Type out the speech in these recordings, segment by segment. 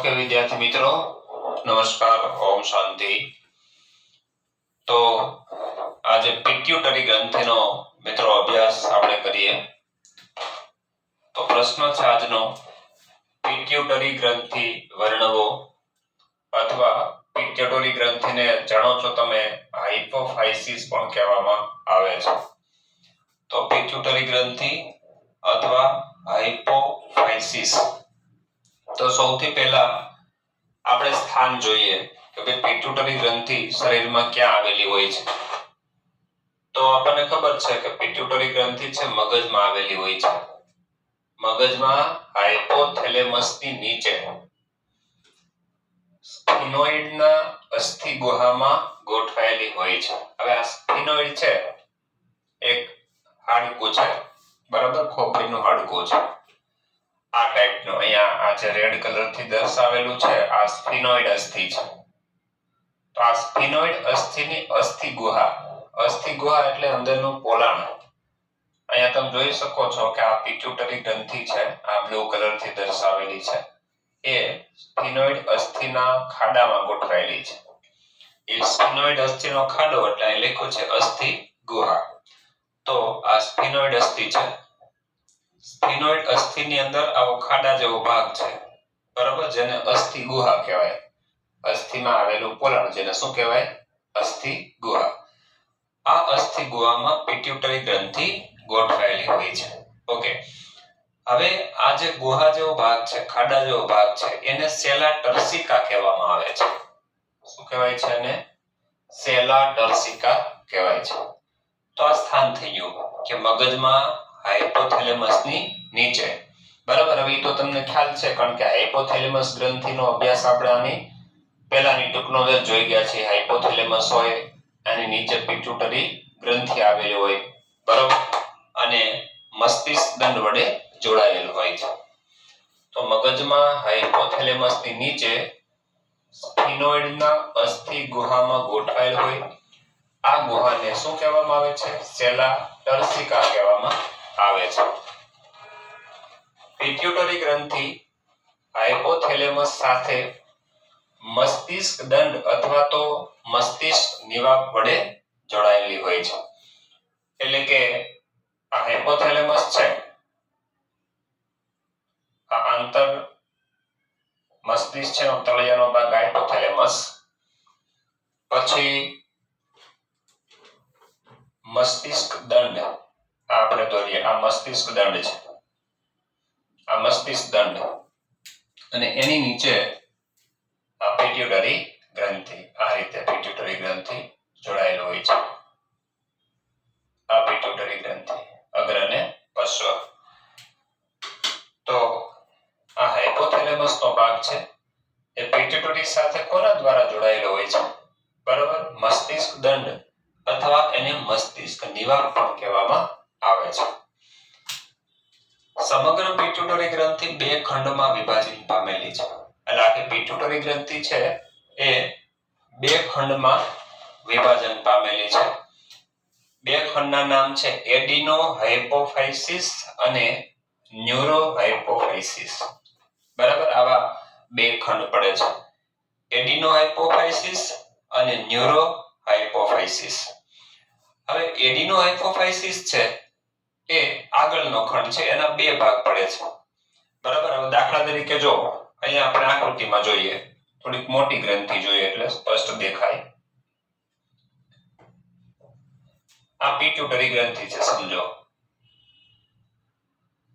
Okay વિદ્યાર્થી મિત્રો, નમસ્કાર, ઓમ શાંતિ. તો આજે પિટ્યુટરી ગ્રંથિનો મિત્રો અભ્યાસ આપણે કરીએ. તો પ્રશ્ન છે આજનો, પિટ્યુટરી ગ્રંથિ વર્ણવો અથવા પિટ્યુટરી ગ્રંથિને જાણો છો તમે હાઇપોફાઇસિસ પણ કહેવામાં આવે છે. તો પિટ્યુટરી ગ્રંથિ અથવા હાઇપોફાઇસિસ. તો સૌથી પહેલા આપણે સ્થાન જોઈએ કે ભાઈ પિટ્યુટરી ગ્રંથિ શરીરમાં ક્યાં આવેલી હોય છે. તો આપણને ખબર છે કે પિટ્યુટરી ગ્રંથિ છે મગજમાં આવેલી હોય છે. મગજમાં હાઇપોથેલેમસની નીચે સ્ફિનોઇડના અસ્થિ ગુહામાં ગોઠવાયેલી હોય છે. હવે આ સ્ફિનોઇડ છે એક હાડકું છે, બરાબર, ખોપરીનું હાડકું છે. આ ટાઈપનો અહીંયા આ જે રેડ કલર થી દર્શાવેલું છે આ સ્ફિનોઇડ અસ્થિ છે. તો આ સ્ફિનોઇડ અસ્થિની અસ્થિ ગુહા એટલે અંદરનું પોલાણ. અહીંયા તમે જોઈ શકો છો કે આ પિટ્યુટરી ગ્રંથિ છે, આ બ્લુ કલર થી દર્શાવેલી છે, એ સ્ફિનોઇડ અસ્થિના ખાડામાં ગોઠવાયેલી છે. એ સ્ફિનોઇડ અસ્થિનો ખાડો એટલે અહીં લખ્યું છે અસ્થિ ગુહા. તો આ સ્ફિનોઇડ અસ્થિ છે. સ્ફિનોઇડ અસ્થિની અંદર આવો ખાડા જેવો ભાગ છે, બરાબર, જેને અસ્થિ ગુહા કહેવાય. અસ્થિમાં આવેલું પોલાણ જેને શું કહેવાય? અસ્થિ ગુહા. આ અસ્થિ ગુહામાં પિટ્યુટરી ગ્રંથિ ગોઠવાયેલી હોય છે. ઓકે, હવે આ જે ગુહા જેવો ભાગ છે, ખાડા જેવો ભાગ છે, એને સેલા ટર્સિકા કહેવામાં આવે છે. શું કહેવાય છે? એને સેલા ટર્સિકા કહેવાય છે. તો આ સ્થાન થઈ ગયું કે મગજમાં હાઇપોથેલેમસની નીચે, બરાબર. હવે તો તમને ખ્યાલ છે કારણ કે હાઇપોથેલેમસ ગ્રંથિનો અભ્યાસ આપણે આની પહેલાની ટૂંકનો જોઈ ગયા છે. હાઇપોથેલેમસ હોય, આની નીચે પિટ્યુટરી ગ્રંથિ આવેલી હોય, બરાબર, અને મસ્તિષ્ક દંડ વડે જોડાયેલ હોય છે. તો મગજમાં હાઇપોથેલેમસની નીચે સ્ફિનોઇડના અસ્થિ ગુહામાં ગોઠવાયેલ હોય. આ ગુહાને શું કહેવામાં આવે છે? સેલા ટર્સિકા કહેવામાં આવે છે. પિટ્યુટરી ગ્રંથિ હાઇપોથેલેમસ સાથે મસ્તિષ્ક દંડ અથવા તો મસ્તિષ્ક નિવાપ વડે જોડાયેલી હોય છે. એટલે કે આ હાઇપોથેલેમસ છે, આ આંતર મસ્તિષ્ક છે, તળિયાનો ભાગ હાઇપોથેલેમસ, પછી મસ્તિષ્ક દંડ આપણે દોરીએ, આ મસ્તિષ્ક દંડ છે, આ મસ્તિષ્ક દંડ, અને એની નીચે આ પિટ્યુટરી ગ્રંથિ. આ રીતે પિટ્યુટરી ગ્રંથિ જોડાયેલો હોય છે. આ પિટ્યુટરી ગ્રંથિ અગ્ર અને પશ્વ. તો આ હાઇપોથેલેમસ નો ભાગ છે એ પિટ્યુટરી સાથે કોના દ્વારા જોડાયેલો હોય છે? બરાબર, મસ્તિષ્ક દંડ અથવા એને મસ્તિષ્ક નિવાપ પણ કહેવામાં આવે છે. સમગ્ર પિટ્યુટરી ગ્રંથિ બે ખંડમાં વિભાજિત પામેલી છે. એટલે આખી પિટ્યુટરી ગ્રંથિ છે એ બે ખંડમાં વિભાજન પામેલી છે. બે ખંડના નામ છે એડિનો હાઇપોફાઇસિસ અને ન્યુરો હાઇપોફાઇસિસ. બરાબર, આવા બે ખંડ પડે છે, એડિનો હાઇપોફાઇસિસ અને ન્યુરો હાઇપોફાઇસિસ. હવે એડિનો હાઇપોફાઇસિસ છે એ આગળનો ખંડ છે, એના બે ભાગ પડે છે, બરાબર. હવે દાખલા તરીકે જો અહીંયા આપણે આકૃતિમાં જોઈએ, થોડીક મોટી ગ્રંથિ જોઈએ એટલે સ્પષ્ટ દેખાય. આ પિટ્યુટરી ગ્રંથિ છે, સમજો,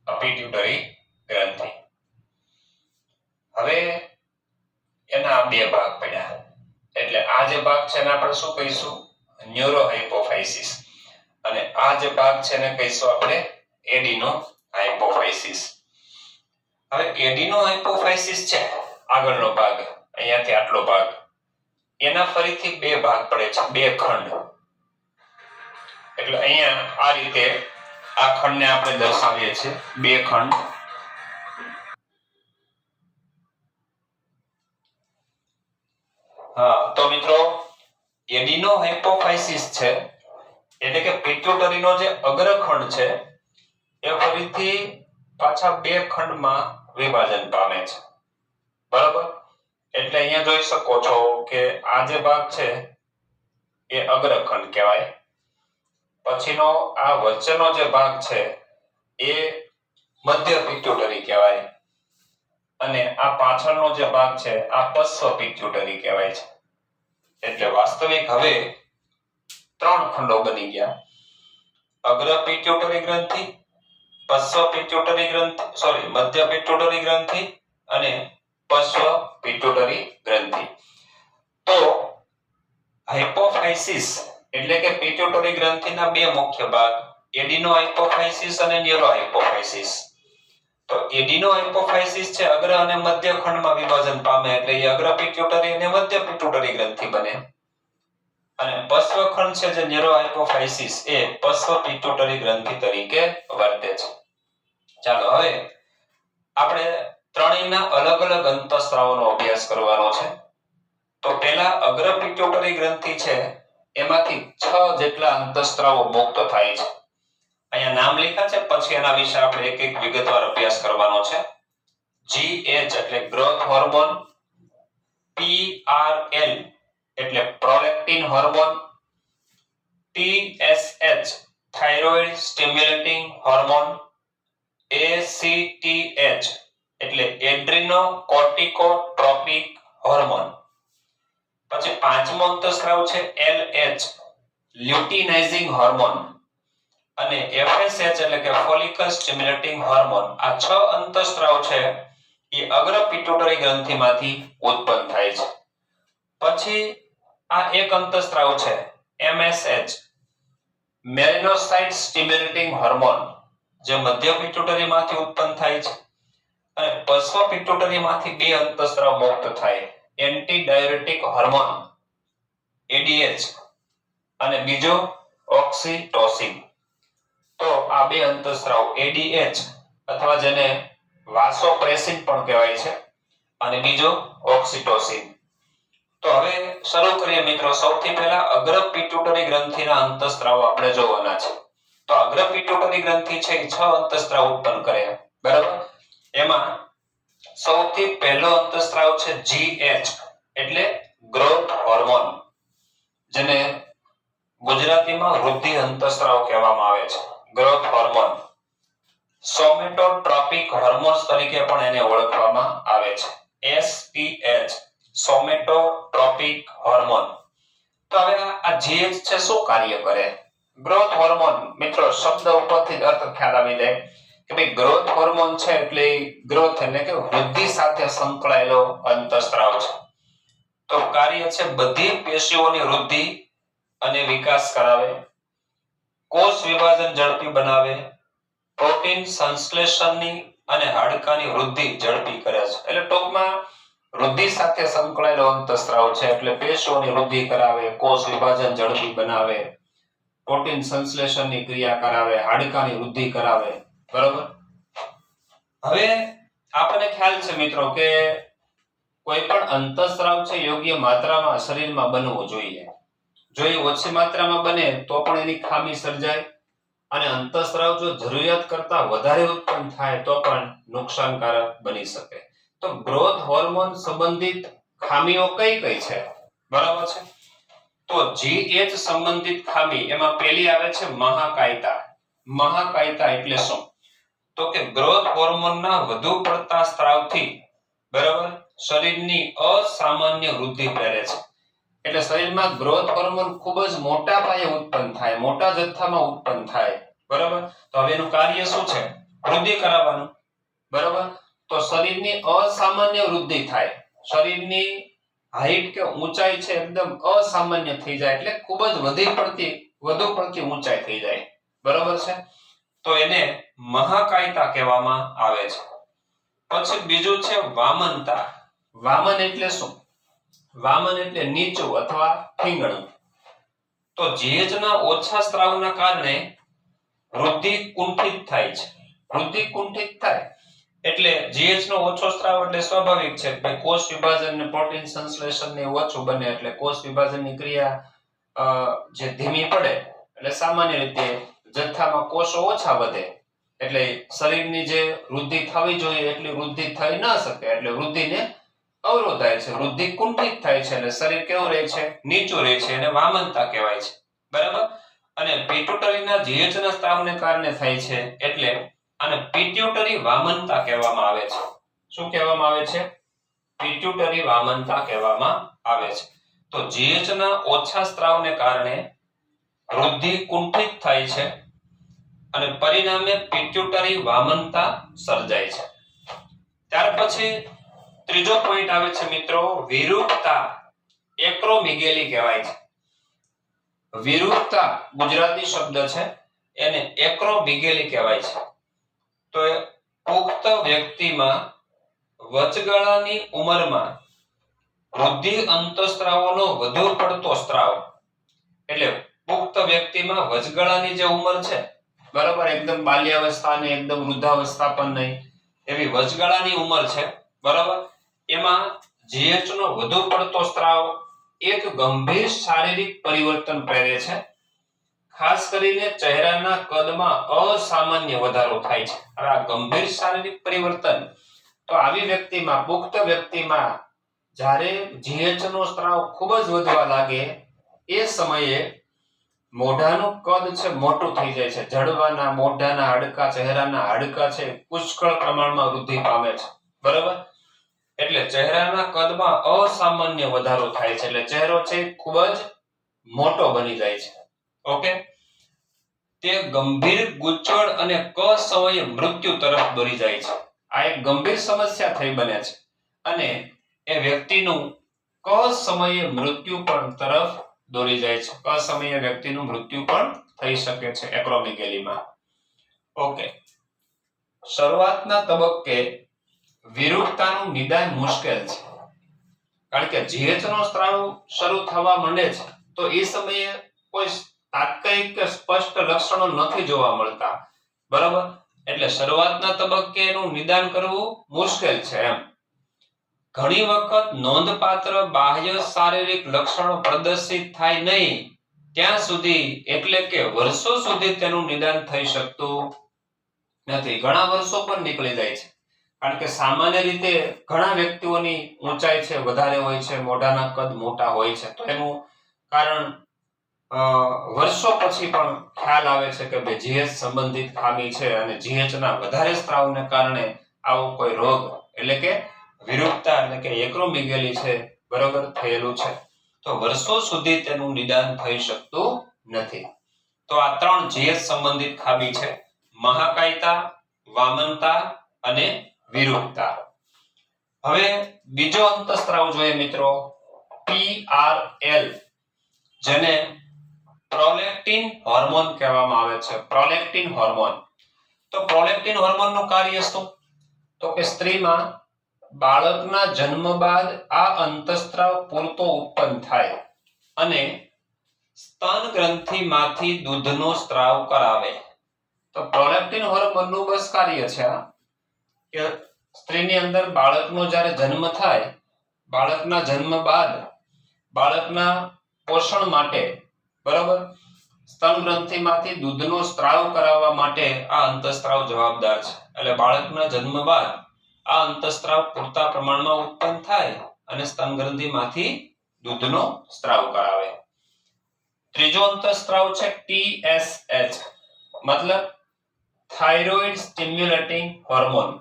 આ પિટ્યુટરી ગ્રંથિ. હવે એના બે ભાગ પડ્યા, એટલે આ જે ભાગ છે એને આપણે શું કહીશું? ન્યુરો હાઇપોફાઇસિસ. અને આ જે ભાગ છે એને કહીશું આપણે એડિનો હાઇપોફાઇસિસ. હવે એડિનો હાઇપોફાઇસિસ છે આગળનો ભાગ, અહીંયાથી આટલો ભાગ, એના ફરીથી બે ભાગ પડે છે, બે ખંડ. એટલે અહીંયા આ રીતે આ ખંડને આપણે દર્શાવીએ છીએ, બે ખંડ. હા, તો મિત્રો એડિનો હાઇપોફાઇસિસ છે એટલે કે પિટ્યુટરીનો જે અગ્રખંડ છે એ ફરીથી પાછા બે ખંડમાં વિભાજન પામે છે, બરાબર. એટલે અહીંયા જોઈ શકો છો કે આ જે ભાગ છે એ અગ્રખંડ કહેવાય. પછીનો આ વચ્ચેનો જે ભાગ છે એ મધ્ય પિટ્યુટરી કહેવાય અને આ પાછળનો જે ભાગ છે આ પશ્વ પિટ્યુટરી કહેવાય છે. એટલે વાસ્તવિક હવે 3 ખંડો બની ગયા. અગ્ર પિટ્યુટરી ગ્રંથિ, પશ્વ પિટ્યુટરી ગ્રંથિ, મધ્ય પિટ્યુટરી ગ્રંથિ અને પશ્વ પિટ્યુટરી ગ્રંથિ. તો હાઇપોફાઇસિસ એટલે કે પિટ્યુટરી ગ્રંથિના બે મુખ્ય ભાગ, એડિનો હાઇપોફાઇસિસ અને ન્યુરો હાઇપોફાઇસિસ. તો એડિનો હાઇપોફાઇસિસ છે અગ્ર અને મધ્ય ખંડમાં વિભાજન પામે એટલે એ અગ્ર પિટ્યુટરી અને મધ્ય પિટ્યુટરી ગ્રંથિ બને. અને પશ્વ ખંડ છે જે ન્યુરો હાઇપોફાઇસિસ એ પશ્વ પિટ્યુટરી ગ્રંથિ તરીકે વર્તે છે. ચાલો હવે આપણે ત્રણેયના અલગ અલગ અંતઃસ્ત્રાવોનો અભ્યાસ કરવાનો છે. તો પહેલા અગ્ર પિટ્યુટરી ગ્રંથિ છે એમાંથી 6 જેટલા અંતઃસ્ત્રાવો મુક્ત થાય છે. અહીંયા નામ લખ્યા છે, પછી એના વિશે આપણે એક એક વિગતવાર અભ્યાસ કરવાનો છે. GH એટલે ગ્રોથ હોર્મોન, PRL એટલે prolactin hormone, TSH thyroid stimulating hormone, ACTH એટલે એડ્રીનો કોર્ટિકોટ્રોપિક હોર્મોન. પછી પાંચમો અંતઃસ્ત્રાવ છે LH લ્યુટિનાઇઝિંગ હોર્મોન અને FSH એટલે કે ફોલિકલ સ્ટિમ્યુલેટિંગ હોર્મોન. આ 6 અંતઃસ્ત્રાવ છે એ અગ્ર પિટ્યુટરી ગ્રંથિમાંથી ઉત્પન્ન થાય છે. પછી આ એક અંતઃસ્ત્રાવ છે MSH મેરિનોસાઇટ સ્ટિમ્યુલેટિંગ હોર્મોન જે મધ્ય પિટ્યુટરીમાંથી ઉત્પન્ન થાય છે. અને પશ્વ પિટ્યુટરીમાંથી બે અંતઃસ્ત્રાવ મુક્ત થાય, એન્ટી ડાયુરેટિક હોર્મોન ADH અને બીજો ઓક્સિટોસિન. તો આ બે અંતઃસ્ત્રાવ ADH અથવા જેને વાસોપ્રેસિન પણ કહેવાય છે અને બીજો ઓક્સિટોસિન. તો હવે શરૂ કરીએ મિત્રો. સૌથી પહેલા અગ્ર પિટ્યુટરી ગ્રંથિના અંતઃસ્ત્રાવો આપણે જોવાના છે. તો અગ્ર પિટ્યુટરી ગ્રંથિ છે એ 6 અંતઃસ્ત્રાવ ઉત્પન્ન કરે, બરાબર. એમાં સૌથી પહેલો અંતઃસ્ત્રાવ છે GH એટલે ગ્રોથ હોર્મોન, જેને ગુજરાતીમાં વૃદ્ધિ અંતઃસ્ત્રાવ કહેવામાં આવે છે. ગ્રોથ હોર્મોન સોમેટોટ્રોપિક હોર્મોન્સ તરીકે પણ એને ઓળખવામાં આવે છે. STH somatotropic hormone. તો હવે આ GH છે શું કાર્ય કરે? ગ્રોથ હોર્મોન મિત્રો શબ્દ ઉપરથી જ અર્થ ખ્યાલ આવી જાય કે ભાઈ ગ્રોથ હોર્મોન છે એટલે ગ્રોથ એટલે કે વૃદ્ધિ સાથે સંકળાયેલો અંતઃસ્ત્રાવ છે. તો કાર્ય છે બધી પેશીઓની વૃદ્ધિ અને વિકાસ કરાવે, કોષ વિભાજન ઝડપી બનાવે, પ્રોટીન સંશ્લેષણની અને હાડકાની વૃદ્ધિ ઝડપી કરે છે. એટલે ટૂંકમાં વૃદ્ધિ સાથે સંકળાયેલો અંતઃસ્ત્રાવ છે એટલે પેશીઓની વૃદ્ધિ કરાવે, કોષ વિભાજન ઝડપી બનાવે, પ્રોટીન સંશ્લેષણની ક્રિયા કરાવે, હાડકાની વૃદ્ધિ કરાવે, બરોબર. હવે આપણને ખ્યાલ છે મિત્રો કે કોઈ પણ અંતઃસ્ત્રાવ છે યોગ્ય માત્રામાં શરીરમાં બનવું જોઈએ. જો એ ઓછી માત્રામાં બને તો પણ એની ખામી સર્જાય અને અંતઃસ્ત્રાવ જો જરૂરિયાત કરતા વધારે ઉત્પન્ન થાય તો પણ નુકસાનકારક બની શકે. તો ગ્રોથ હોર્મોન સંબંધિત ખામીઓ કઈ કઈ છે, બરાબર છે. તો GH સંબંધિત ખામી એમાં પહેલી આવે છે મહાકાયતા. મહાકાયતા એટલે શું? તો કે ગ્રોથ હોર્મોનના વધુ પડતા સ્ત્રાવથી, બરાબર, શરીરની અસામાન્ય વૃદ્ધિ પ્રેરે છે. એટલે શરીરમાં ગ્રોથ હોર્મોન ખૂબ જ મોટા પાયે ઉત્પન્ન થાય, મોટા જથ્થામાં ઉત્પન્ન થાય, બરાબર. તો હવે એનું કાર્ય શું છે? વૃદ્ધિ કરાવવાનું, બરાબર. તો શરીરની અસામાન્ય વૃદ્ધિ થાય, શરીરની હાઈટ કે ઊંચાઈ છે એકદમ અસામાન્ય થઈ જાય એટલે ખૂબ જ વધુ પડતી ઊંચાઈ થઈ જાય, બરાબર છે. તો એને મહાકાયતા કહેવામાં આવે છે. પછી બીજું છે વામનતા. વામન એટલે શું? વામન એટલે નીચું અથવા ઠીંગણું. તો GH ના ઓછા સ્ત્રાવના કારણે વૃદ્ધિ કુંઠિત થાય છે. વૃદ્ધિ કુંઠિત થાય એટલે GH નો ઓછો સ્ત્રાવ એટલે સ્વાભાવિક છે કે કોષ વિભાજન ને પ્રોટીન સંશ્લેષણ ને ઓછું બને એટલે કોષ વિભાજનની ક્રિયા જે ધીમી પડે એટલે સામાન્ય રીતે જથ્થામાં કોષો ઓછા વધે એટલે શરીરની જે વૃદ્ધિ થવી જોઈએ એટલી વૃદ્ધિ થઈ ન શકે એટલે વૃદ્ધિને અવરોધાય છે, વૃદ્ધિ કુંઠિત થાય છે અને શરીર કેવું રહે છે? નીચું રહે છે, અને વામનતા કહેવાય છે. બરાબર. અને પિટ્યુટરીના જીએચના સ્ત્રાવને કારણે થાય છે, એટલે આને પિટ્યુટરી વામનતા કહેવામાં આવે છે. શું કહેવામાં આવે છે? પિટ્યુટરી વામનતા કહેવામાં આવે છે. તો જીએચના ઓછા સ્ત્રાવને કારણે વૃદ્ધિ કુંઠિત થાય છે અને પરિણામે પિટ્યુટરી વામનતા સર્જાય છે. ત્યાર પછી ત્રીજો પોઈન્ટ આવે છે મિત્રો, વિરૂપતા. એક્રોમિગેલી કહેવાય છે. વિરૂપતા ગુજરાતી શબ્દ છે, એને એક્રોમિગેલી કહેવાય છે. તો પુખ્ત વ્યક્તિમાં વચગાળાની ઉંમરમાં વૃદ્ધિ અંતઃસ્ત્રાવોનો વધુ પડતો સ્ત્રાવ, એટલે પુખ્ત વ્યક્તિમાં વચગાળાની જે ઉંમર છે, બરાબર, એકદમ બાલ્યાવસ્થા અને એકદમ વૃદ્ધાવસ્થા પણ નહીં, એવી વચગાળાની ઉંમર છે, બરાબર, એમાં જીએચ નો વધુ પડતો સ્ત્રાવ એક ગંભીર શારીરિક પરિવર્તન પ્રેરે છે. ખાસ કરીને ચહેરાના કદમાં અસામાન્ય વધારો થાય છે. આ ગંભીર શારીરિક પરિવર્તન તો આવી વ્યક્તિમાં, પુખ્ત વ્યક્તિમાં જ્યારે જીએચ નો સ્ત્રાવ ખૂબ જ વધવા લાગે એ સમયે મોઢાનું કદ છે મોટું થઈ જાય છે. જડબાના, મોઢાના હાડકા, ચહેરાના હાડકા છે પુષ્કળ પ્રમાણમાં વૃદ્ધિ પામે છે. બરાબર. એટલે ચહેરાના કદમાં અસામાન્ય વધારો થાય છે. એટલે ચહેરો છે ખૂબ જ મોટો બની જાય છે. ઓકે. તે ગંભીર ગૂંચવણ અને કસમયે મૃત્યુ તરફ દોરી જાય છે. આ એક ગંભીર સમસ્યા થઈ બને છે અને એ વ્યક્તિનું કસમયે મૃત્યુ પણ તરફ દોરી જાય છે. કસમયે વ્યક્તિનું મૃત્યુ પણ થઈ શકે છે એક્રોમિગેલીમાં. ઓકે. શરૂઆતના તબક્કે વિરૂપતાનું નિદાન મુશ્કેલ છે, કારણ કે જીએચ નો સ્ત્રાવ શરૂ થવા માંડે છે તો એ સમયે કોઈ તાત્કાલિક કે સ્પષ્ટ લક્ષણો નથી જોવા મળતા. બરાબર. એટલે શરૂઆતના તબક્કે એનું નિદાન કરવું મુશ્કેલ છે એમ. ઘણી વખત નોંધપાત્ર બાહ્ય શારીરિક લક્ષણો પ્રદર્શિત થાય નહીં ત્યાં સુધી, એટલે કે વર્ષો સુધી તેનું નિદાન થઈ શકતું નથી. ઘણા વર્ષો પણ નીકળી જાય છે, કારણ કે સામાન્ય રીતે ઘણા વ્યક્તિઓની ઊંચાઈ છે વધારે હોય છે, મોઢાના કદ મોટા હોય છે, તો એનું કારણ વર્ષો પછી પણ ખ્યાલ આવે છે કે ભાઈ જીએચ સંબંધિત ખામી છે અને જીએચ ના વધારે સ્ત્રાવને કારણે આવો કોઈ રોગ, એટલે કે વિરૂપતા, એટલે કે એક્રોમિગેલી છે, બરોબર, થયેલું છે. તો વર્ષો સુધી તેનું નિદાન થઈ શકતું નથી. તો આ ત્રણ જીએચ સંબંધિત ખામી છે: મહાકાયતા, વામનતા અને વિરૂપતા. હવે બીજો અંતઃસ્ત્રાવ જોઈએ મિત્રો, PRL, જેને પ્રોલેક્ટિન હોર્મોન કહેવામાં આવે છે. Prolactin hormone. તો પ્રોલેક્ટિન હોર્મોનનું કાર્ય શું? તો કે સ્ત્રીમાં બાળકના જન્મ બાદ આ અંતઃસ્ત્રાવ પૂરતો ઉત્પન્ન થાય અને સ્તન ગ્રંથિમાંથી દૂધનો સ્ત્રાવ કરાવે. તો પ્રોલેક્ટિન હોર્મોનનું બસ કાર્ય છે કે સ્ત્રીની અંદર બાળકનો જ્યારે જન્મ થાય, બાળકના જન્મ બાદ બાળકના પોષણ માટે, બરાબર, સ્તન ગ્રંથિમાંથી દૂધનો સ્ત્રાવ કરાવવા માટે આ અંતઃસ્ત્રાવ જવાબદાર છે. એટલે બાળકના જન્મ બાદ આ અંતઃસ્ત્રાવ પૂરતા પ્રમાણમાં ઉત્પન્ન થાય અને સ્તન ગ્રંથિમાંથી દૂધનો સ્ત્રાવ કરાવે. ત્રીજો અંતઃસ્ત્રાવ છે TSH, મતલબ થાઇરોઇડ સ્ટિમ્યુલેટિંગ હોર્મોન.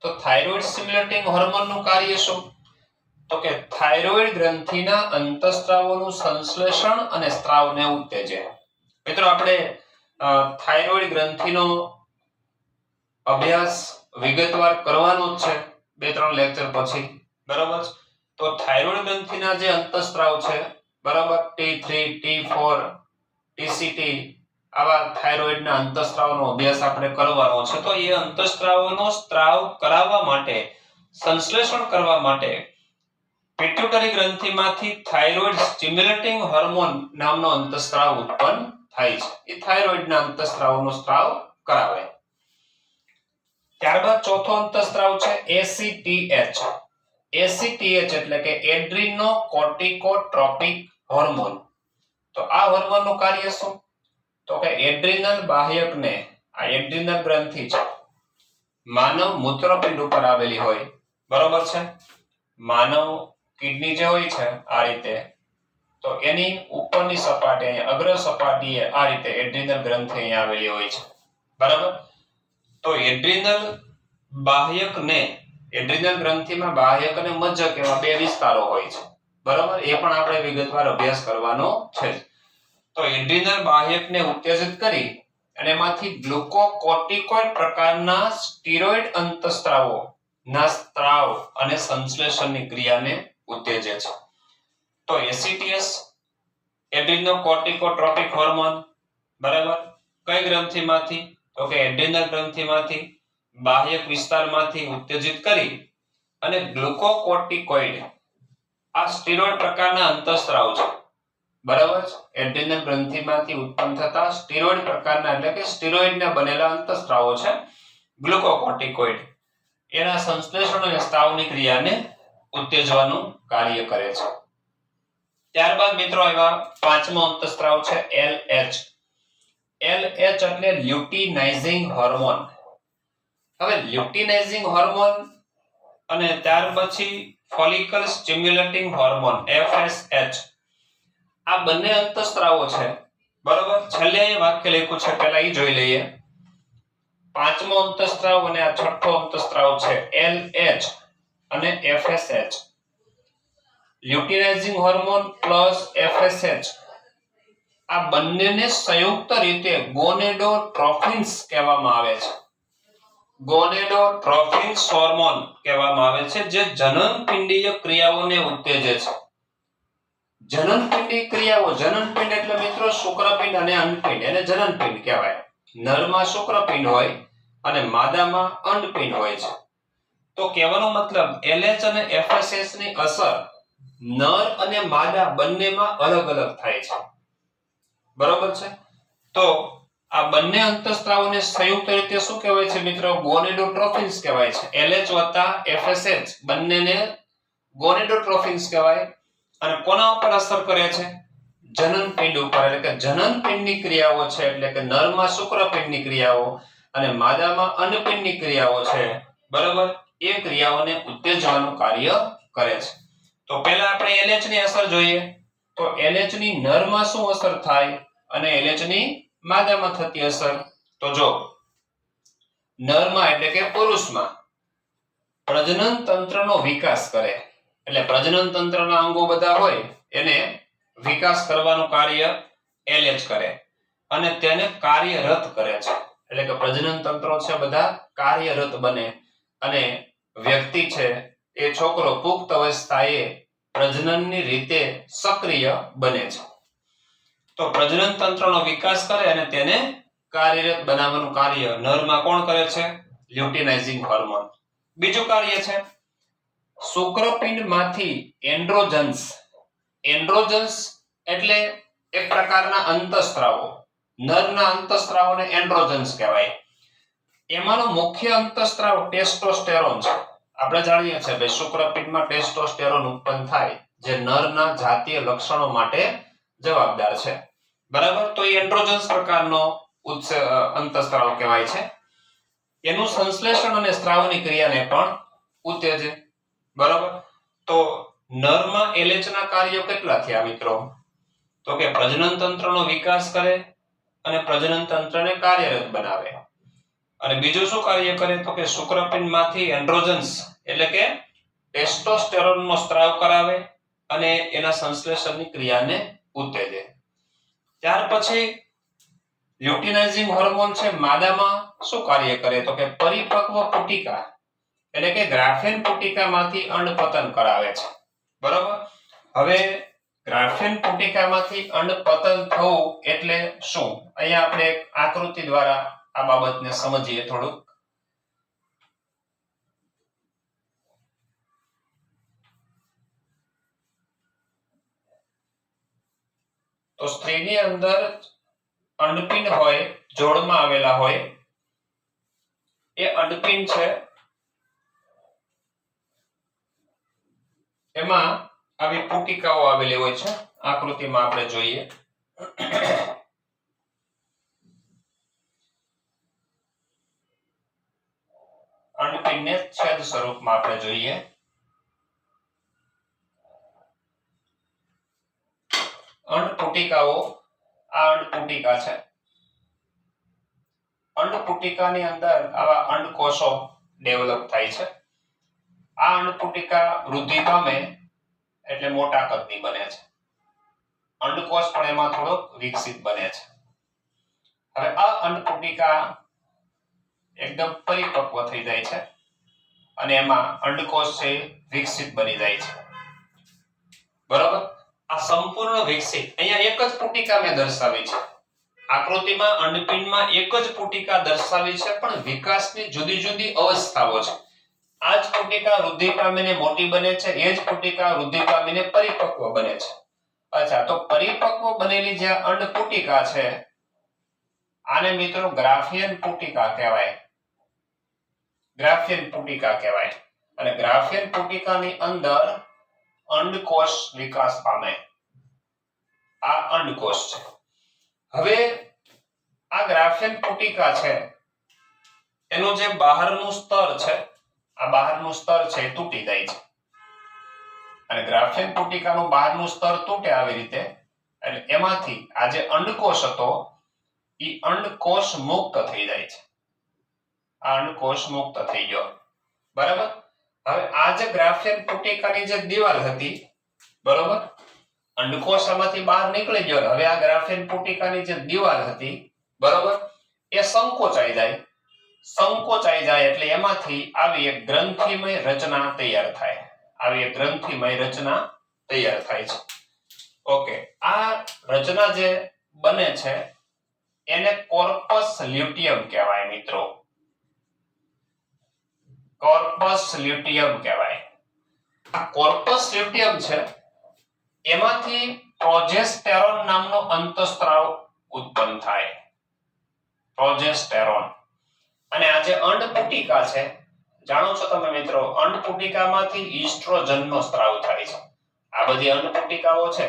તો થાઇરોઇડ સ્ટિમ્યુલેટિંગ હોર્મોનનું કાર્ય શું? તો કે થાઇરોઇડ ગ્રંથિના અંતઃસ્ત્રાવોનું સંશ્લેષણ અને સ્ત્રાવને ઉત્તેજે. મિત્રો આપણે થાઇરોઇડ ગ્રંથિનો અભ્યાસ વિગતવાર કરવાનો જ છે 2-3 લેક્ચર પછી, બરાબર. તો થાઇરોઇડ ગ્રંથિના જે અંતઃસ્ત્રાવ છે, બરાબર, T3, T4, TCT, આવા થાઇરોઇડના અંતઃસ્ત્રાવનો અભ્યાસ આપણે કરવાનો છે. તો એ અંતઃસ્ત્રાવોનો સ્ત્રાવ કરાવવા માટે, સંશ્લેષણ કરવા માટે પિટ્યુટરી ગ્રંથિમાંથી થાઇરોઇડ સ્ટિમ્યુલેટિંગ હોર્મોન નામનો અંતઃસ્ત્રાવ ઉત્પન્ન થાય છે. એ થાઇરોઇડના અંતઃસ્ત્રાવોનો સ્ત્રાવ કરાવે. ત્યારબાદ ચોથો અંતઃસ્ત્રાવ છે ACTH. ACTH એટલે કે એડ્રીનોકોર્ટિકોટ્રોપિક હોર્મોન. તો આ હોર્મોનનું કાર્ય શું? તો કે એડ્રીનલ બાહ્યકને, આ એડ્રીનલ ગ્રંથિ છે માનવ મૂત્રપિંડ ઉપર આવેલી હોય, બરોબર છે, માનવ કિડની જે હોય છે આ રીતે, તો એની ઉપરની સપાટી અગ્ર સપાટીએ આ રીતે એડ્રિનલ ગ્રંથિ અહીંયા આવેલી હોય છે, બરાબર. તો એડ્રિનલ ગ્રંથિમાં બાહ્યક અને મજ્જક એવા બે વિસ્તારો હોય છે, બરાબર. એ પણ આપણે વિગતવાર અભ્યાસ કરવાનો છે. તો એડ્રિનલ બાહ્યકને ઉત્તેજિત કરી અને એમાંથી ગ્લુકોકોર્ટિકોઇડ પ્રકારના સ્ટીરોઇડ અંતઃસ્ત્રાવો ના સ્ત્રાવ અને સંશ્લેષણની ક્રિયાને ઉત્તેજે છે. તો એસીટીએસ એડ્રિનોકોર્ટિકોટ્રોપિક હોર્મોન, બરાબર, કઈ ગ્રંથિમાંથી? તો કે એડ્રિનલ ગ્રંથિમાંથી બાહ્યક વિસ્તારમાંથી ઉત્તેજિત કરી અને ગ્લુકોકોર્ટિકોઇડ આ સ્ટીરોઇડ પ્રકારના અંતઃસ્ત્રાવ છે, બરાબર. એડ્રિનલ ગ્રંથિમાંથી ઉત્પન્ન થતા સ્ટીરોઇડ પ્રકારના એટલે કે સ્ટીરોઇડના બનેલા અંતઃસ્ત્રાવો છે ગ્લુકોકોર્ટિકોઇડ, એના સંશ્લેષણ અને સ્ત્રાવની ક્રિયાને ઉત્તેજવાનું કાર્ય કરે છે. ત્યારબાદ મિત્રો એવા પાંચમો અંતઃસ્ત્રાવ છે LH. LH એટલે લ્યુટિનાઇઝિંગ હોર્મોન. હવે લ્યુટિનાઇઝિંગ હોર્મોન અને ત્યાર પછી ફોલિકલ સ્ટિમ્યુલેટિંગ હોર્મોન FSH, આ બંને અંતઃસ્ત્રાવો છે, બરાબર. છેલ્લે એ વાક્ય લખ્યું છે, પહેલા એ જોઈ લઈએ. પાંચમો અંતઃસ્ત્રાવ અને આ છઠ્ઠો અંતઃસ્ત્રાવ છે LH અને FSH. Luteinising hormone plus FSH આ બંનેને સંયુક્ત રીતે ગોનેડોટ્રોફિન્સ કહેવામાં આવે છે. ગોનેડોટ્રોફિન્સ હોર્મોન કહેવામાં આવે છે, જે જનનપિંડીય ક્રિયાઓને ઉત્તેજે છે. જનનપિંડી ક્રિયાઓ, જનનપિંડ એટલે મિત્રો શુક્રપિંડ અને અંડપિંડ, એને જનનપિંડ કહેવાય. નરમાં શુક્રપિંડ હોય અને માદામાં અંડપિંડ હોય છે. તો કહેવાનો મતલબ LH અને FSH ની અસર નર અને માદા બંનેમાં અલગ અલગ થાય છે, બરોબર છે. તો આ બંને અંતઃસ્ત્રાવોને સંયુક્ત રીતે શું કહેવાય છે મિત્રો? ગોનેડોટ્રોફિન્સ કહેવાય છે. LH વત્તા FSH બંનેને ગોનેડોટ્રોફિન્સ કહેવાય. અને કોના ઉપર અસર કરે છે? જનનપિંડ ઉપર, એટલે કે જનનપિંડની ક્રિયાઓ છે, એટલે કે નરમાં શુક્રપિંડની ક્રિયાઓ અને માદામાં અંડપિંડની ક્રિયાઓ છે, બરાબર, એ ક્રિયાઓને ઉત્તેજવાનું કાર્ય કરે છે. તો પહેલા આપણે LH ની અસર જોઈએ. તો LH ની નરમાં શું અસર થાય અને LH ની માદામાં થતી અસર? તો જો નરમાં એટલે કે પુરુષમાં પ્રજનન તંત્રનો વિકાસ કરે, એટલે પ્રજનન તંત્રના અંગો બધા હોય એને વિકાસ કરવાનું કાર્ય LH કરે અને તેને કાર્યરત કરે છે. એટલે કે પ્રજનન તંત્રો છે બધા કાર્યરત બને અને વ્યક્તિ છે એ છોકરો પુખ્ત અવસ્થાએ પ્રજનનની રીતે સક્રિય બને છે. તો પ્રજનન તંત્રનો વિકાસ કરે અને તેને કાર્યરત બનાવવાનું કાર્ય નરમાં કોણ કરે છે? Luteinising hormone. બીજું કાર્ય છે શુક્રપિંડમાંથી એન્ડ્રોજન્સ. એન્ડ્રોજન્સ એટલે એક પ્રકારના અંતઃસ્ત્રાવો, નરના અંતઃસ્ત્રાવોને એન્ડ્રોજન્સ કહેવાય. એમાંનો મુખ્ય અંતઃસ્ત્રાવ ટેસ્ટોસ્ટેરોન છે. આપણે જાણીએ છીએ ભાઈ શુક્રપિંડમાં ટેસ્ટોસ્ટેરોન ઉત્પન્ન થાય, જે નરના જાતીય લક્ષણો માટે જવાબદાર છે, બરાબર. તો એ એન્ડ્રોજન્સ પ્રકારનો અંતઃસ્ત્રાવ કહેવાય છે. એનું સંશ્લેષણ અને સ્ત્રાવની ક્રિયાને પણ ઉત્તેજે, બરાબર. તો નરમાં LH ના કાર્યો કેટલા થયા મિત્રો? તો કે પ્રજનન તંત્રનો વિકાસ કરે અને પ્રજનન તંત્રને કાર્યરત બનાવે. અને બીજું શું કાર્ય કરે? તો કે શુક્રપિંડમાંથી એન્ડ્રોજન્સ એટલે કે ટેસ્ટોસ્ટેરોનનો સ્ત્રાવ કરાવે અને એના સંશ્લેષણની ક્રિયાને ઉત્તેજે. ત્યાર પછી લ્યુટિનાઇઝિંગ હોર્મોન છે માદામાં શું કાર્ય કરે? તો કે પરિપક્વ પુટિકા એટલે કે ગ્રાફેન પુટિકામાંથી અંડપતન કરાવે છે, બરાબર. હવે ગ્રાફેન પુટિકામાંથી અંડપતન થવું એટલે શું? અહીંયા આપણે એક આકૃતિ દ્વારા આ બાબતને સમજીએ થોડુંક. તો સ્ત્રીની અંદર અંડપિંડ હોય, જોડમાં આવેલા હોય, એ અંડપિંડ છે, એમાં આવી પુટિકાઓ આવેલી હોય છે. આકૃતિમાં આપણે જોઈએ. અંડપિંડને છેદ સ્વરૂપમાં આપણે જોઈએ. અંડપુટિકાઓ આ અંડપુટિકા છે. અંડપુટિકાની અંદર આવા અંડકોષો ડેવલપ થાય છે. આ અંડપુટિકા વૃદ્ધિ પામે એટલે મોટા કદની બને છે. અંડકોષ પણ એમાં થોડોક વિકસિત બને છે. હવે આ અંડપુટિકા એકદમ પરિપક્વ થઈ જાય છે અને એમાં અંડકોષ છે વિકસિત બની જાય છે. બરોબર. આ સંપૂર્ણ વિકસિત અહીંયા એક જ પુટિકા મેં દર્શાવી છે. આકૃતિમાં અંડપિંડમાં એક જ પુટિકા દર્શાવી છે, પણ વિકાસની જુદી જુદી અવસ્થાઓ છે. આ જ પુટિકા વૃદ્ધિ પામીને મોટી બને છે, એ જ પુટિકા વૃદ્ધિ પામીને પરિપક્વ બને છે. અચ્છા, તો પરિપક્વ બનેલી જે અંડપુટિકા છે આને મિત્રો ગ્રાફિયન પુટિકા કહેવાય. ગ્રાફિયન પુટિકા કહેવાય. અને ગ્રાફિયન પુટિકાની અંદર અંડકોષ વિકાસ પામે. આ અંડકોષ છે. હવે આ ગ્રાફિયન પુટિકા છે એનું જે બહારનું સ્તર છે, આ બહારનું સ્તર છે એ તૂટી જાય છે. અને ગ્રાફિયન પુટિકાનું બહારનું સ્તર તૂટે આવી રીતે એટલે એમાંથી આ જે અંડકોષ હતો એ અંડકોષ મુક્ત થઈ જાય છે. આ અંડકોષ મુક્ત થઈ ગયો. બરાબર. હવે આ જે ગ્રાફિયન પુટિકાની જે દિવાલ હતી, બરોબર, અંડકોષ આમાંથી બહાર નીકળી ગયો. હવે આ ગ્રાફિયન પુટિકાની જે દિવાલ હતી, બરોબર, એ સંકોચાઈ જાય. સંકોચાઈ જાય એટલે એમાંથી આવી એક ગ્રંથિમય રચના તૈયાર થાય. આવી એક ગ્રંથિમય રચના તૈયાર થાય છે. ઓકે, આ રચના જે બને છે એને કોર્પસ લ્યુટિયમ કહેવાય મિત્રો. કોર્પસ લ્યુટિયમ કહેવાય. આ કોર્પસ લ્યુટિયમ છે એમાંથી પ્રોજેસ્ટેરોન નામનો અંતઃસ્ત્રાવ ઉત્પન્ન થાય. પ્રોજેસ્ટેરોન. અને આ જે અંડપુટિકા છે, જાણો છો તમે મિત્રો, અંડપુટિકામાંથી ઈસ્ટ્રોજનનો સ્ત્રાવ થાય છે. આ બધી અંડપુટિકાઓ છે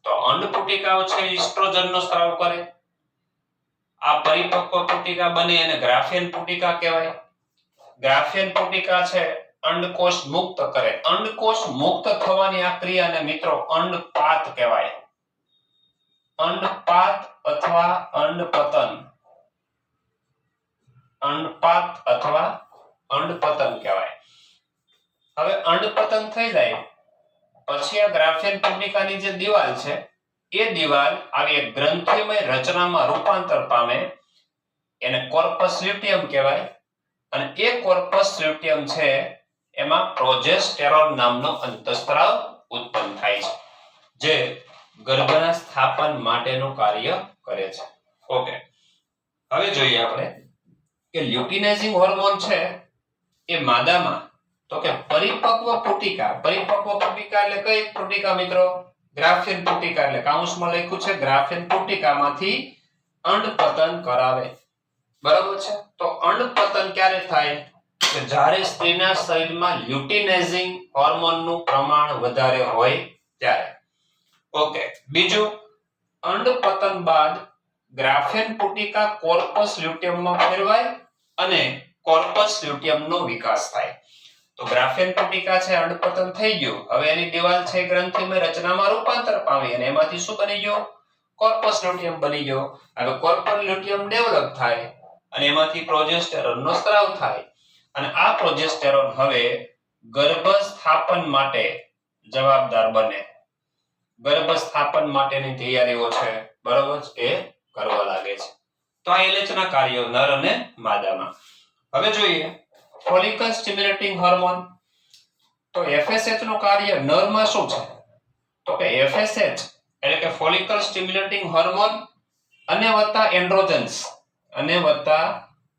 તો અંડપુટિકાઓ છે ઈસ્ટ્રોજનનો સ્ત્રાવ કરે. આ પરિપક્વ પુટિકા બને એને ગ્રાફિયન પુટિકા કહેવાય. ગ્રાફિયન પુટિકા છે અંડકોષ મુક્ત કરે. અંડકોષ મુક્ત થવાની આ ક્રિયાને મિત્રો અંડપાત કહેવાય. અંડપાત અથવા અંડપતન. અંડપાત અથવા અંડપતન કહેવાય. હવે અંડપતન થઈ જાય પછી આ ગ્રાફિયન પુટિકાની જે દિવાલ છે એ દિવાલ આવી એક ગ્રંથિમય રચનામાં રૂપાંતર પામે. એને કોર્પસ લ્યુટિયમ કહેવાય. અને એ કોર્પસ લ્યુટિયમ છે એમાં પ્રોજેસ્ટેરોન નામનો અંતઃસ્ત્રાવ ઉત્પન્ન થાય છે જે ગર્ભના સ્થાપન માટેનું કાર્ય કરે છે. ઓકે, હવે જોઈએ આપણે કે લ્યુટિનાઇઝિંગ હોર્મોન છે એ માદામાં, તો કે પરિપક્વ પુટિકા. પરિપક્વ પુટિકા એટલે કઈ પુટિકા મિત્રો? ગ્રાફિયન પુટિકા. એટલે કૌંસમાં લખ્યું છે ગ્રાફિયન પુટિકામાંથી અંડપતન કરાવે. બરાબર છે. તો અંડપતન ક્યારે થાય? કે જ્યારે સ્ત્રીના શરીરમાં લ્યુટિનાઇઝિંગ હોર્મોનનું પ્રમાણ વધારે હોય ત્યારે. ઓકે, બીજું, અંડપતન બાદ ગ્રાફિયન પુટિકા કોર્પસ લ્યુટિયમમાં ફેરવાય અને કોર્પસ લ્યુટિયમનો વિકાસ થાય. તો ગ્રાફિયન પુટિકા છે અંડપતન થઈ ગયું. હવે એની દિવાલ છે ગ્રંથિમય રચનામાં રૂપાંતર પામી અને એમાંથી શું બની ગયો? કોર્પસ લ્યુટિયમ બની ગયો. હવે કોર્પસ લ્યુટિયમ ડેવલપ થાય અને એમાંથી પ્રોજેસ્ટેરોનનો સ્ત્રાવ થાય. અને આ પ્રોજેસ્ટેરોન હવે ગર્ભ સ્થાપન માટે જવાબદાર બને. ગર્ભ સ્થાપન માટેની તૈયારીઓ છે, બરોબર, એ કરવા લાગે છે. તો આ એલએચના કાર્યો નર અને માદામાં. હવે જોઈએ ફોલિકલ સ્ટિમ્યુલેટિંગ હોર્મોન. તો એફએસએચ નું કાર્ય નરમાં શું છે? તો કે એફએસએચ એટલે કે ફોલિકલ સ્ટિમ્યુલેટિંગ હોર્મોન અને વત્તા એન્ડ્રોજન્સ. અને વત્તા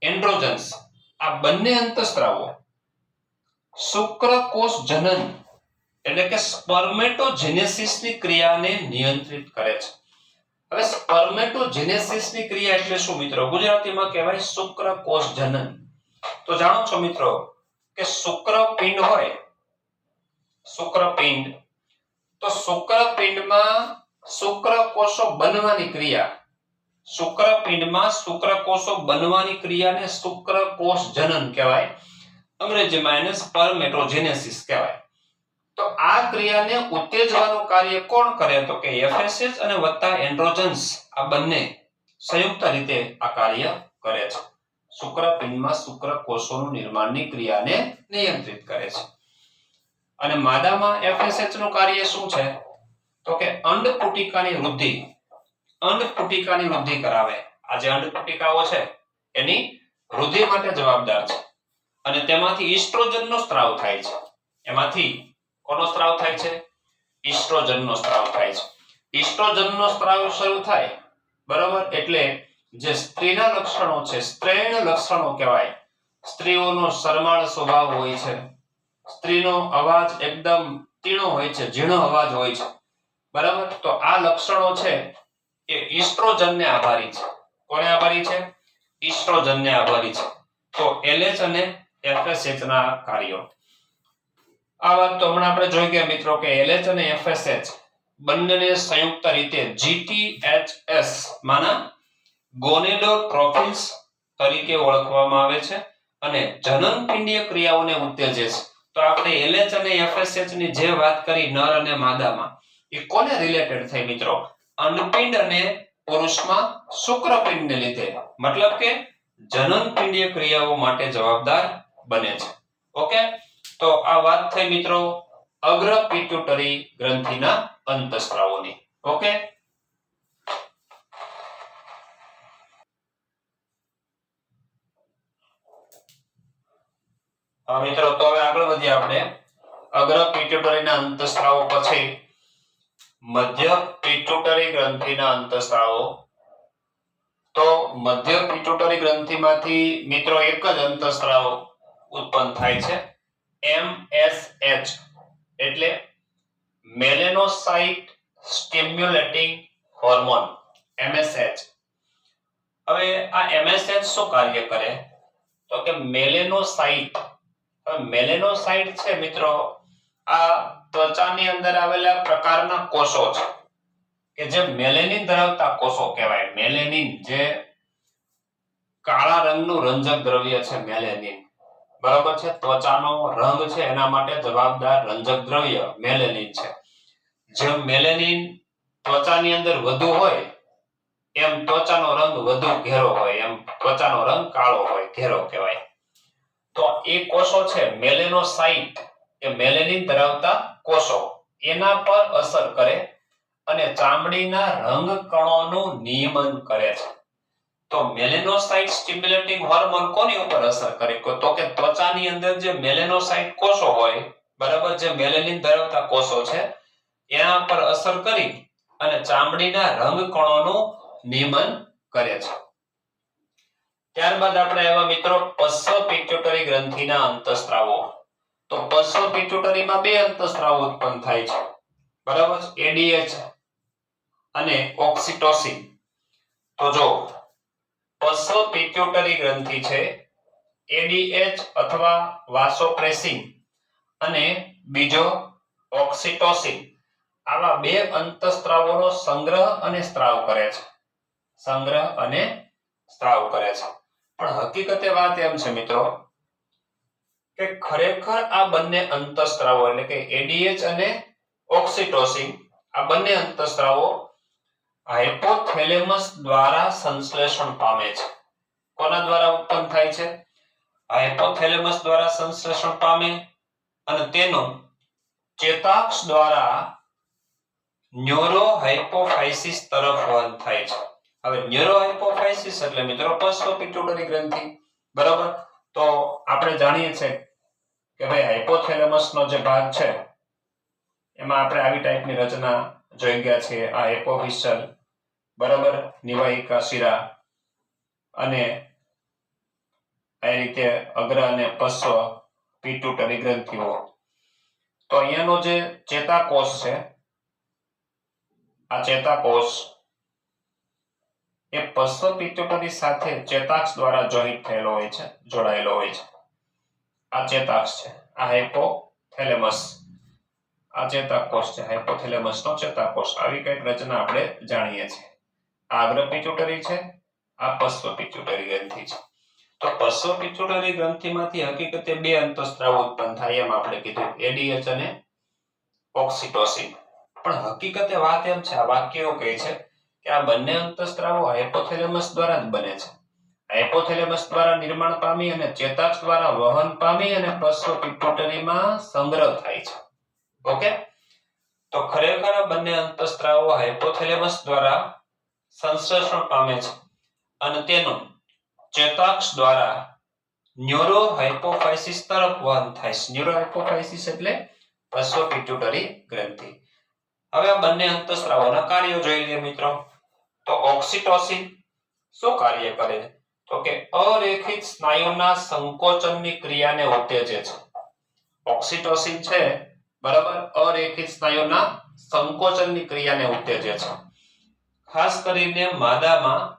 એન્ડ્રોજન્સ આ બંને અંતઃસ્ત્રાવો શુક્રકોષ જનન એટલે કે સ્પર્મેટોજેનેસિસની ક્રિયાને નિયંત્રિત કરે છે. હવે સ્પર્મેટોજેનેસિસની ક્રિયા એટલે શું મિત્રો? ગુજરાતીમાં કહેવાય શુક્રકોષ જનન. તો જાણો છો મિત્રો કે શુક્રપિંડ હોય, શુક્રપિંડ, તો શુક્રપિંડમાં શુક્રકોષો બનવાની ક્રિયા, શુક્રપિંડમાં શુક્રકોષો બનવાની ક્રિયાને શુક્રકોષ જનન કહેવાય. અંગ્રેજીમાં એને સ્પર્મેટોજેનેસિસ કહેવાય. તો આ ક્રિયાને ઉત્તેજવાનું કાર્ય કોણ કરે? તો કે એફએસએચ અને વત્તા એન્ડ્રોજન્સ આ બંને સંયુક્ત રીતે આ કાર્ય કરે છે. શુક્રપિંડમાં શુક્રકોષોનું નિર્માણની ક્રિયાને નિયંત્રિત કરે છે. અને માદામાં એફએસએચ નું કાર્ય શું છે? તો કે અંડપુટિકાની વૃદ્ધિ કરાવે. આ જે અંડપુટિકાઓ છે એની વૃદ્ધિ માટે જવાબદાર છે. અને તેમાંથી ઈસ્ટ્રોજનનો સ્ત્રાવ થાય છે. એમાંથી કોનો સ્ત્રાવ થાય છે? ઈસ્ટ્રોજનનો સ્ત્રાવ થાય છે. ઈસ્ટ્રોજનનો સ્ત્રાવ શરૂ થાય બરાબર એટલે જે સ્ત્રીના લક્ષણો છે, સ્ત્રૈણ લક્ષણો કહેવાય. સ્ત્રીઓનો શરમાળ સ્વભાવ હોય છે. સ્ત્રીનો અવાજ એકદમ તીણો હોય છે, ઝીણો અવાજ હોય છે. બરાબર, તો આ લક્ષણો છે એ ઈસ્ટ્રોજનને આભારી છે. કોને આભારી છે? ઈસ્ટ્રોજનને આભારી છે. તો એલએચ અને એફએસએચ ના કાર્યો. આ વાત તો હમણાં આપણે જોઈ ગયા મિત્રો કે એલએચ અને એફએસએચ બંનેને સંયુક્ત રીતે જીટીએચએસ માના ગોનેડોટ્રોફિલ્સ તરીકે ઓળખવામાં આવે છે અને જનનપિંડીય ક્રિયાઓને ઉત્તેજે છે. તો આપણે એલએચ અને એફએસએચ ની જે વાત કરી નર અને માદામાં એ કોને રિલેટેડ થઈ મિત્રો? અંડપિંડ અને પુરુષમાં શુક્રપિંડને લીધે, મતલબ કે જનનપિંડીય ક્રિયાઓ માટે જવાબદાર બને છે. ઓકે, તો આ વાત થઈ મિત્રો અગ્ર પિટ્યુટરી ગ્રંથિના અંતઃસ્ત્રાવોની. ઓકે, મિત્રો તો હવે આગળ વધીએ આપણે અગ્ર પિટ્યુટરીના અંતઃસ્ત્રાવો પછી મધ્ય પિટ્યુટરી ગ્રંથિના અંતઃસ્ત્રાવો. તો મધ્ય પિટ્યુટરી ગ્રંથિમાંથી મિત્રો એક જ અંતઃસ્ત્રાવ ઉત્પન્ન થાય છે, MSH એટલે મેલેનોસાઇટ સ્ટિમ્યુલેટિંગ હોર્મોન, MSH. હવે આ MSH શું કાર્ય કરે? તો કે મેલેનોસાઇટ છે મિત્રો, આ ત્વચાની અંદર આવેલા પ્રકારના કોષો છે કે જે મેલેનિન ધરાવતા કોષો કહેવાય. મેલેનિન જે કાળા રંગનું રંજક દ્રવ્ય છે મેલેનિન, બરાબર છે. ત્વચાનો રંગ છે એના માટે જવાબદાર રંજક દ્રવ્ય મેલેનિન છે. જેમ મેલેનિન ત્વચાની અંદર વધુ હોય એમ ત્વચાનો રંગ વધુ ઘેરો હોય, એમ ત્વચાનો રંગ કાળો હોય, ઘેરો કહેવાય. તો એ કોષો છે મેલેનોસાઇટ, એ મેલેનિન ધરાવતા કોષો એના પર અસર કરે અને ચામડીના રંગ કણોનું નિયમન કરે છે. તો મેલેનોસાઇટ સ્ટિમ્યુલેટિંગ હોર્મોન કોની ઉપર અસર કરે? તો કે ત્વચાની અંદર જે મેલેનોસાઇટ કોષો હોય, બરાબર, જે મેલેનિન ધરાવતા કોષો છે એના પર અસર કરી અને ચામડીના રંગ કણોનું નિયમન કરે છે. ત્યારબાદ આપણે એવા મિત્રો પશ્ચ પિટ્યુટરી ગ્રંથિના અંતઃસ્ત્રાવો. તો પશ્ચ પિટ્યુટરીમાં બે અંતઃસ્ત્રાવો ઉત્પન્ન થાય છે, બરાબર, એડીએચ અને ઓક્સિટોસિન. તો જો પશ્ચ પિટ્યુટરી ગ્રંથિ છે, એડીએચ અથવા વાસોપ્રેસિન અને બીજો ઓક્સિટોસિન, આવા બે અંતઃસ્ત્રાવોનો સંગ્રહ અને સ્ત્રાવ કરે છે. સંગ્રહ અને સ્ત્રાવ કરે છે. પણ હકીકતે વાત એમ છે મિત્રો કે ખરેખર આ બંને અંતઃસ્ત્રાવો એટલે કે એડીએચ અને ઓક્સિટોસિન આ બંને અંતઃસ્ત્રાવો હાઇપોથેલેમસ દ્વારા સંશ્લેષણ પામે છે. કોના દ્વારા ઉત્પન્ન થાય છે? હાઇપોથેલેમસ દ્વારા સંશ્લેષણ પામે અને તેનું ચેતાક્ષ દ્વારા ન્યુરોહાઇપોફાઇસિસ તરફ વહન થાય છે. હવે ન્યુરોહાઇપોફાઇસિસ એટલે મિત્રો પશ્ચ પિટ્યુટરી ગ્રંથિ, બરાબર. તો આપણે જાણીએ છીએ કે ભાઈ હાઇપોથેલેમસનો જે ભાગ છે એમાં આપણે આવી ટાઈપની રચના જોઈ ગયા છીએ. આ એપોફિશલ, બરાબર, નિવાહિકા શિરા અને આ રીતે અગ્ર અને પશ્ચ પિટ્યુટરી ગ્રંથિઓ. તો અહીંયાનો જે ચેતાકોષ છે, આ ચેતાકોષ એ પશ્ચ પિટ્યુટરી સાથે ચેતાક્ષ દ્વારા જોઈન્ટ થયેલો હોય છે, જોડાયેલો હોય છે. આ ચેતાક્ષ છે, આ હાઇપોથેલેમસ, આ ચેતાકોષ છે, હાઇપોથેલેમસનો ચેતાકોષ. આવી કઈક રચના આપણે જાણીએ છીએ. આ અગ્ર પિટ્યુટરી છે, આ પશ્ચ પિટ્યુટરી ગ્રંથિ છે. તો પશ્ચ પિટ્યુટરી ગ્રંથિમાંથી હકીકતે બે અંતઃસ્ત્રાવો ઉત્પન્ન થાય એમ આપણે કીધું, એડીએચ અને ઓક્સિટોસિન. પણ હકીકતે વાત એમ છે, આ વાક્ય એવું કહે છે કે આ બંને અંતઃસ્ત્રાવો હાઇપોથેલેમસ દ્વારા જ બને છે. હાઇપોથેલેમસ દ્વારા નિર્માણ પામી અને ચેતાક્ષ દ્વારા વહન પામી અને પશ્ચ પિટ્યુટરીમાં સંગ્રહ થાય છે. ઓકે, તો ખરેખર આ બંને અંતઃસ્ત્રાવો હાઇપોથેલેમસ દ્વારા સંશ્લેષણ પામે છે અને તેનું ચેતાક્ષ દ્વારા ન્યુરો હાઇપોફાઇસિસ તરફ વહન થાય છે. ન્યુરો હાઇપોફાઇસિસ એટલે પશ્ચ પિટ્યુટરી ગ્રંથિ. હવે આ બંને અંતઃસ્ત્રાવોના કાર્યો જોઈ લઈએ મિત્રો. તો ઓક્સિટોસિન શું કાર્ય કરે છે? તો કે અરેખિત સ્નાયુના સંકોચનની ક્રિયાને ઉત્તેજે છે. ઓક્સિટોસિન છે બરાબર, અરેખિત સ્નાયુના સંકોચનની ક્રિયાને ઉત્તેજે છે. ખાસ કરીને માદામાં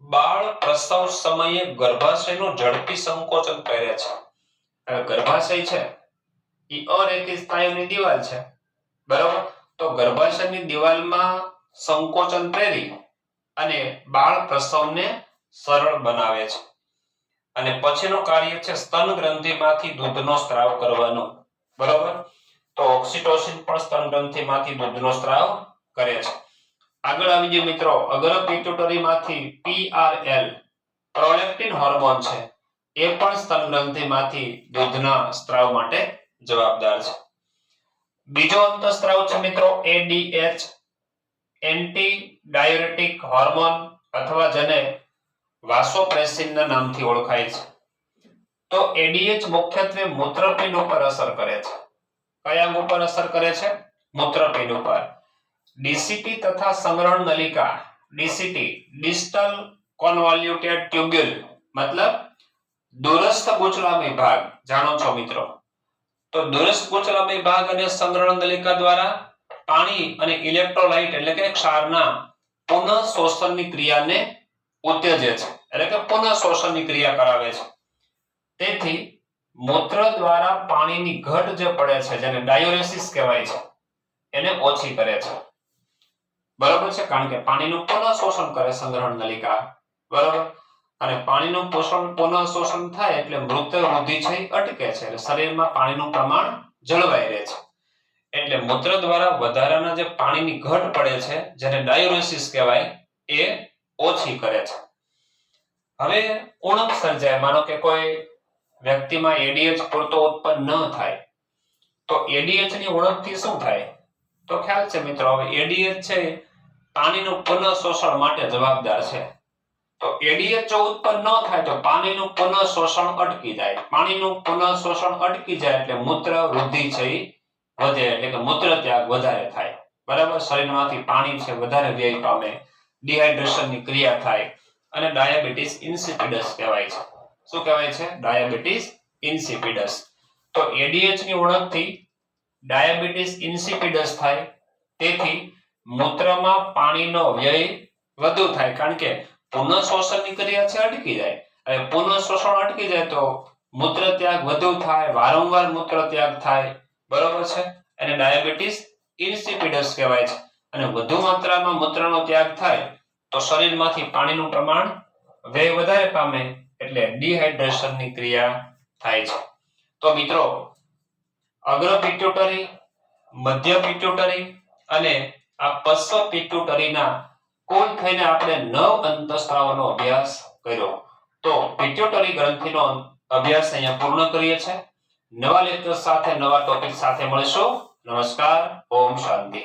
બાળ પ્રસવ સમયે ગર્ભાશયનું ઝડપી સંકોચન કરે છે. હવે ગર્ભાશય છે એ અરેખિત સ્નાયુની દિવાલ છે બરાબર, તો ગર્ભાશયની દિવાલમાં સંકોચન પ્રેરી અને બાળ પ્રસવને સરળ બનાવે છે. અને પછીનું કાર્ય છે સ્તન ગ્રંથિમાંથી દૂધનો સ્ત્રાવ કરવાનું બરાબર. તો ઓક્સિટોસિન પણ સ્તન ગ્રંથિમાંથી દૂધનો સ્ત્રાવ કરે છે. આગળ આવી જઈએ મિત્રો, અગ્ર પિટ્યુટરીમાંથી PRL પ્રોલેક્ટિન હોર્મોન છે, એ પણ સ્તન ગ્રંથિમાંથી દૂધના સ્ત્રાવ માટે જવાબદાર છે. બીજો અંતઃસ્ત્રાવ છે મિત્રો ADH એન્ટી ડાયુરેટિક હોર્મોન અથવા જેને વાસોપ્રેસિનના નામથી ઓળખાય છે. તો ADH મુખ્યત્વે મૂત્રપિંડ ઉપર અસર કરે છે. કયા અંગ ઉપર અસર કરે છે? મૂત્રપિંડ ઉપર. DCT તથા સંગ્રહણ નલિકા, DCT ડિસ્ટલ કોન્વોલ્યુટેડ ટ્યુબ્યુલ મતલબ દૂરસ્થ ગુચલામય ભાગ જાણો છો મિત્રો. તો દૂરસ્થ ગુચલામય ભાગ અને સંગ્રહણ નલિકા દ્વારા પાણી અને ઇલેક્ટ્રોલાઇટ એટલે કે ક્ષારના પુનઃ શોષણની ક્રિયાને ઉત્તેજે છે, એટલે કે પુનઃ શોષણની ક્રિયા કરાવે છે. તેથી મૂત્ર દ્વારા પાણીની ઘટ જે પડે છે જેને ડાયુરેસિસ કહેવાય છે એને ઓછી કરે છે બરાબર છે, કારણ કે પાણીનું પુનઃ શોષણ કરે સંગ્રહણ નલિકા બરાબર. અને પાણીનું પુનઃ શોષણ થાય એટલે મૃત વૃદ્ધિ છે અટકે છે, એટલે શરીરમાં પાણીનું પ્રમાણ જળવાઈ રહે છે. એટલે મૂત્ર દ્વારા વધારાના જે પાણીની ઘટ પડે છે જેને ડાયુરેસિસ કહેવાય એ ઓછી કરે છે. હવે ઉણપ સર્જાય, માનો કે કોઈ વ્યક્તિમાં ADH પૂરતો ઉત્પન્ન ન થાય તો ADH ની ઉણપથી શું થાય? તો ખ્યાલ છે મિત્રો, હવે ADH છે પાણીનું પુનઃ શોષણ માટે જવાબદાર છે. તો ADH જો ઉત્પન્ન ન થાય તો પાણીનું પુનઃ શોષણ અટકી જાય. પાણીનું પુનઃ શોષણ અટકી જાય એટલે મૂત્ર વૃદ્ધિ છે વધે, એટલે કે મૂત્ર ત્યાગ વધારે થાય બરાબર. શરીરમાંથી પાણી છે વધારે વ્યય પામે, ડિહાઇડ્રેશનની ક્રિયા થાય અને ડાયાબિટીસ ઇન્સિપિડસ કહેવાય છે. શું કહેવાય છે? ડાયાબિટીસ ઇન્સિપિડસ. તો ADH ની ઉણપથી ડાયાબિટીસ ઇન્સિપિડસ થાય, તેથી મૂત્રમાં પાણીનો વ્યય વધુ થાય, કારણ કે પુનઃ શોષણની ક્રિયા છે અટકી જાય. અને પુનઃ શોષણ અટકી જાય તો મૂત્ર ત્યાગ વધુ થાય, વારંવાર મૂત્ર ત્યાગ થાય બરોબર છે, અને ડાયાબિટીસ ઇન્સિપિડસ કહેવાય છે. અને વધુ માત્રામાં મૂત્રનો ત્યાગ થાય તો શરીરમાંથી પાણીનું પ્રમાણ વ્યય વધારે પામે એટલે ડિહાઇડ્રેશનની ક્રિયા થાય છે. તો મિત્રો અગ્ર પિટ્યુટરી, મધ્ય પિટ્યુટરી અને આ પશ્ચ પિટ્યુટરીના કુલ થઈને આપણે 9 અંતઃસ્ત્રાવોનો અભ્યાસ કર્યો. તો પિટ્યુટરી ગ્રંથિનો અભ્યાસ અહીંયા પૂર્ણ કરીએ છીએ. નવા લેક્ચર સાથે, નવા ટોપિક સાથે મળીશું. નમસ્કાર, ઓમ શાંતિ.